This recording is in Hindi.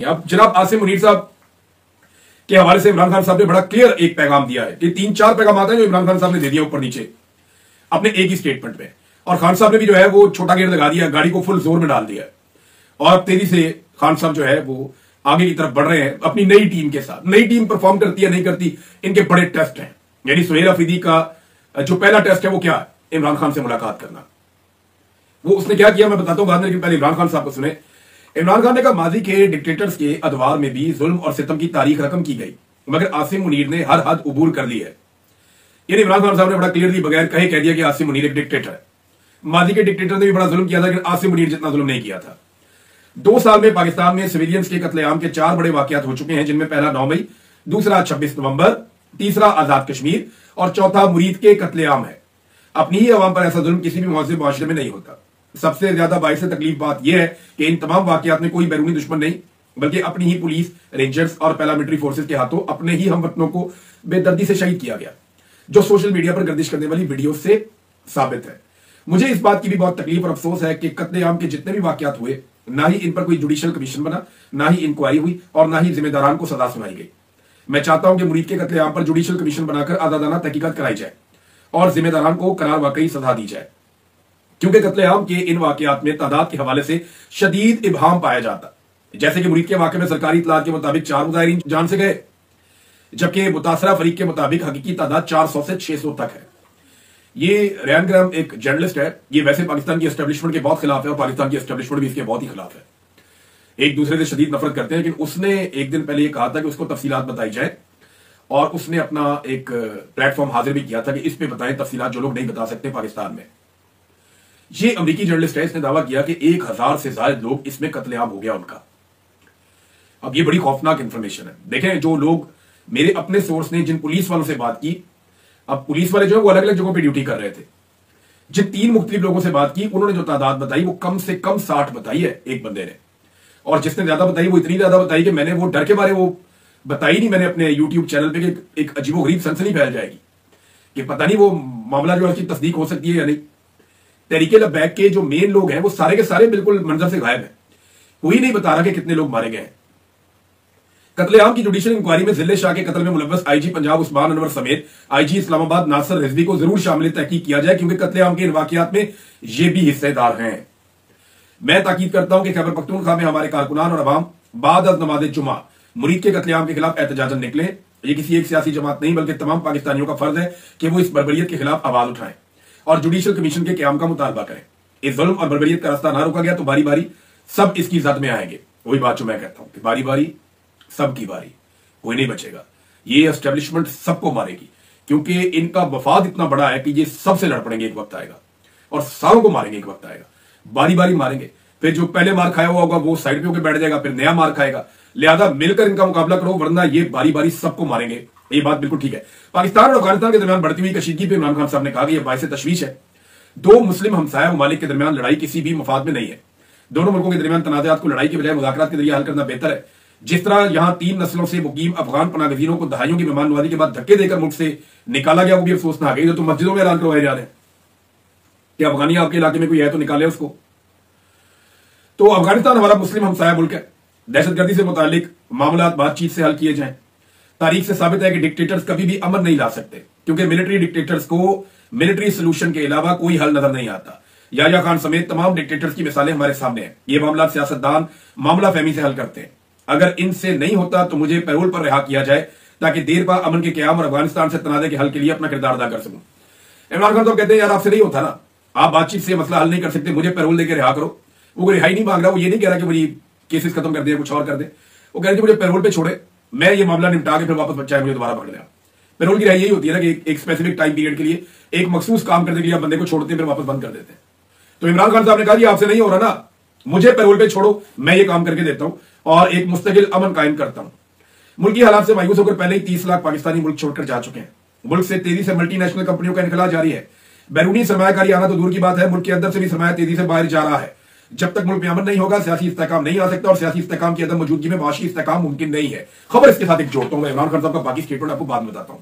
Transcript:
अब जनाब आसिम मुनीर साहब के हवाले से इमरान खान साहब ने बड़ा क्लियर एक पैगाम दिया है कि 3-4 पैगाम आते हैं जो इमरान खान साहब ने दे दिया ऊपर नीचे अपने एक ही स्टेटमेंट में। और खान साहब ने भी जो है वो छोटा गेयर लगा दिया, गाड़ी को फुल जोर में डाल दिया और अब तेजी से खान साहब जो है वो आगे की तरफ बढ़ रहे हैं अपनी नई टीम के साथ। नई टीम परफॉर्म करती है नहीं करती, इनके बड़े टेस्ट हैं। यानी सुहेल अफरीदी का जो पहला टेस्ट है वो क्या है? इमरान खान से मुलाकात करना। वो उसने क्या किया मैं बताता हूं बाद में, लेकिन पहले इमरान खान साहब को सुने। इमरान खान ने कहा माजी के डिक्टेटर्स के अदवार में भी जुल्म और सितम की तारीख रकम की गई, मगर आसिम मुनीर ने हर हद उबूर कर ली है। यानी इमरान खान साहब ने बड़ा क्लियरली बगैर कहे कह दिया कि आसिम मुनीर एक डिक्टेटर है। माजी के डिक्टेटर ने भी बड़ा जुल्म किया था, लेकिन आसिम मुनीर जितना जुल्म नहीं किया था। 2 साल में पाकिस्तान में सिविलियंस के कत्लेआम के 4 बड़े वाकयात हो चुके हैं, जिनमें पहला 9 मई, दूसरा 26 नवंबर, तीसरा आजाद कश्मीर और चौथा मुरीद के कत्लेआम है। अपनी ही अवाम पर ऐसा जुल्म किसी भी मुआज़िब मुआशरे में नहीं होता। सबसे ज्यादा बाइस तकलीफ बात यह है कि इन तमाम वाकयात में कोई बैरूनी दुश्मन नहीं, बल्कि अपनी ही पुलिस, रेंजर्स और पैरामिलिट्री फोर्सेस के हाथों अपने ही हमवतनों को बेदर्दी से शहीद किया गया, जो सोशल मीडिया पर गर्दिश करने वाली वीडियो से साबित है। मुझे इस बात की भी बहुत तकलीफ और अफसोस है कि कत्लेआम के जितने भी वाकयात हुए, ना ही इन पर कोई जुडिशियल कमीशन बना, ना ही इंक्वायरी हुई और ना ही जिम्मेदारान को सजा सुनाई गई। मैं चाहता हूं कि मुरीद के कत्लेआम पर जुडिशियल कमीशन बनाकर आजादाना तहकीकात कराई जाए और जिम्मेदारान को करार वाकई सजा दी जाए, क्योंकि कत्लेआम के इन वाकयात में तादाद के हवाले से शदीद इबहाम पाया जाता। जैसे कि मुरीद के वाकये में सरकारी इतलात के मुताबिक 4 मुजाहिरीन जान से गए, जबकि मुतासरा फरीक के मुताबिक हकीकी तादाद 400 से 600 तक है। ये रयान ग्राम एक जर्नलिस्ट है, ये वैसे पाकिस्तान की एस्टेब्लिशमेंट के बहुत खिलाफ है और पाकिस्तान की एस्टेब्लिशमेंट भी इसके बहुत ही खिलाफ है, एक दूसरे से शदीद नफरत करते हैं। लेकिन उसने एक दिन पहले ये कहा था कि उसको तफसीलात बताई जाए और उसने अपना एक प्लेटफॉर्म हाजिर भी किया था कि इस पे बताएं तफसीलात जो लोग नहीं बता सकते पाकिस्तान में। ये अमेरिकी जर्नलिस्ट है, इसने दावा किया कि 1000 से ज्यादा लोग इसमें कत्लेआम हो गया उनका। अब ये बड़ी खौफनाक इंफॉर्मेशन है। देखें, जो लोग मेरे अपने सोर्स ने जिन पुलिस वालों से बात की, अब पुलिस वाले जो है वो अलग अलग जगहों पे ड्यूटी कर रहे थे, जिन 3 मुख्तलिफ लोगों से बात की उन्होंने जो तादाद बताई वो कम से कम 60 बताई है एक बंदे ने, और जिसने ज्यादा बताई वो इतनी ज्यादा बताई कि मैंने वो डर के बारे वो बताई नहीं मैंने अपने यूट्यूब चैनल पे कि एक अजीबोगरीब सनसनी फैल जाएगी कि पता नहीं वो मामला जो है उसकी तस्दीक हो सकती है या नहीं। तहरीके लब्बैक के जो मेन लोग हैं वो सारे के सारे बिल्कुल मंजर से गायब हैं, कोई नहीं बता रहा कि कितने लोग मारे गए हैं। कत्लेआम की जुडिशियल इंक्वायरी में जिले शाह के कत्ल में मुलव्वस आईजी पंजाब उस्मान अनवर समेत आईजी इस्लामाबाद नासिर रिजवी को जरूर शामिल तहकीक किया जाए, क्योंकि कत्लेआम के इन वाकयात में ये भी हिस्सेदार हैं। मैं ताकीद करता हूं कि खैबर पख्तूनख्वा में हमारे कारकुनान और अवाम बाद अज नमाज जुमा मुरीद के कत्लेआम के खिलाफ एहतजाजन निकले। ये किसी एक सियासी जमात नहीं बल्कि तमाम पाकिस्तानियों का फर्ज है कि वो इस बर्बरियत के खिलाफ आवाज उठाएं और जुडिशियल कमीशन के क्याम का मुतालबा करें। इस जुल्म और बर्बरियत का रास्ता ना रोका गया तो बारी बारी सब इसकी जद में आएंगे। वही बात जो मैं कहता हूं कि बारी बारी सबकी बारी, कोई नहीं बचेगा। ये एस्टेब्लिशमेंट सबको मारेगी, क्योंकि इनका वफाद इतना बड़ा है कि ये सबसे लड़ पड़ेंगे एक वक्त आएगा और सारों को मारेंगे एक वक्त आएगा, बारी बारी मारेंगे। फिर जो पहले मार खाया हुआ होगा वो साइड पे होकर बैठ जाएगा, फिर नया मार खाएगा। लिहाजा मिलकर इनका मुकाबला करो, वरना ये बारी बारी सबको मारेंगे। ये बात बिल्कुल ठीक है। पाकिस्तान और अफगानिस्तान के दरमियान बढ़ती हुई कशीदगी पे इमरान खान साहब ने कहा कि यह बाइस तशवीश है। 2 मुस्लिम हमसाया ममालिक के दरमियान लड़ाई किसी भी मफाद में नहीं है। दोनों मुल्कों के दरमियान तनाज़ात को लड़ाई के बजाय मुज़ाकरात के जरिए हल करना बेहतर है। जिस तरह यहां 3 नस्लों से मुकीम अफगान पनागजीनों को दहाइयों की मेहमान नवाजी के बाद धक्के देकर मुल्क से निकाला गया, वो भी अफसोस ना आ गई। तो मस्जिदों में ऐलान करवाए जा रहे हैं कि अफगानी आपके इलाके में कोई है तो निकाले उसको। तो अफगानिस्तान हमारा मुस्लिम हमसाया मुल्क है। दहशतगर्दी से मुतालिक मामला बातचीत से हल किए जाएं। तारीख से साबित है कि डिक्टेटर्स कभी भी अमन नहीं ला सकते, क्योंकि मिलिट्री डिक्टेटर्स को मिलिट्री सोल्यूशन के अलावा कोई हल नजर नहीं आता। याह्या खान समेत तमाम डिक्टेटर्स की मिसालें हमारे सामने हैं। ये मामला सियासतदान मामला फहमी से हल करते हैं। अगर इनसे नहीं होता तो मुझे पैरोल पर रिहा किया जाए, ताकि देर पा अमन के क्याम और अफगानिस्तान से तनाज़े के हल के लिए अपना किरदार अदा कर सकूं। इमरान खान तो कहते हैं यार आपसे नहीं होता ना, आप बातचीत से मसला हल नहीं कर सकते, मुझे पैरोल देकर रिहा करो। वो रिहाई नहीं मांग रहा, वो ये नहीं कह रहा कि मुझे केसेस खत्म कर दे, कुछ और कर दे। वो कह रहे मुझे पैरोल पे छोड़े, मैं ये मामला निपटा के फिर वापस बच्चा है मुझे दोबारा पकड़ लिया। पैरोल की रिहाई यही होती है ना कि एक स्पेसिफिक टाइम पीरियड के लिए एक मखसूस काम करने के लिए बंदे को छोड़ते हैं फिर वापस बंद कर देते हैं। तो इमरान खान साहब ने कहा आपसे नहीं हो रहा ना, मुझे पैरोल पे छोड़ो, मैं ये काम करके देता हूं और एक मुस्तकिल अमन कायम करता हूं। मुल्क की हालात से मायूस होकर पहले ही 30 लाख पाकिस्तानी मुल्क छोड़कर जा चुके हैं। मुल्क से तेजी से मल्टीनेशनल कंपनियों का इनखला जारी है। बैरूनी सरमायाकारी आना तो दूर की बात है, मुल्क के अंदर से भी सरमाया तेजी से बाहर जा रहा है। जब तक मुल्क में अमन नहीं होगा सियासी इस्तेहकाम नहीं आ सकता, और सियासी इस्तेहकाम की अदम मौजूदगी में माशी इस्तेहकाम मुमकिन नहीं है। खबर इसके साथ एक जोड़ता हूं मैं, इमरान खान साहब का बाकी स्टेटमेंट आपको बाद में बताता हूं।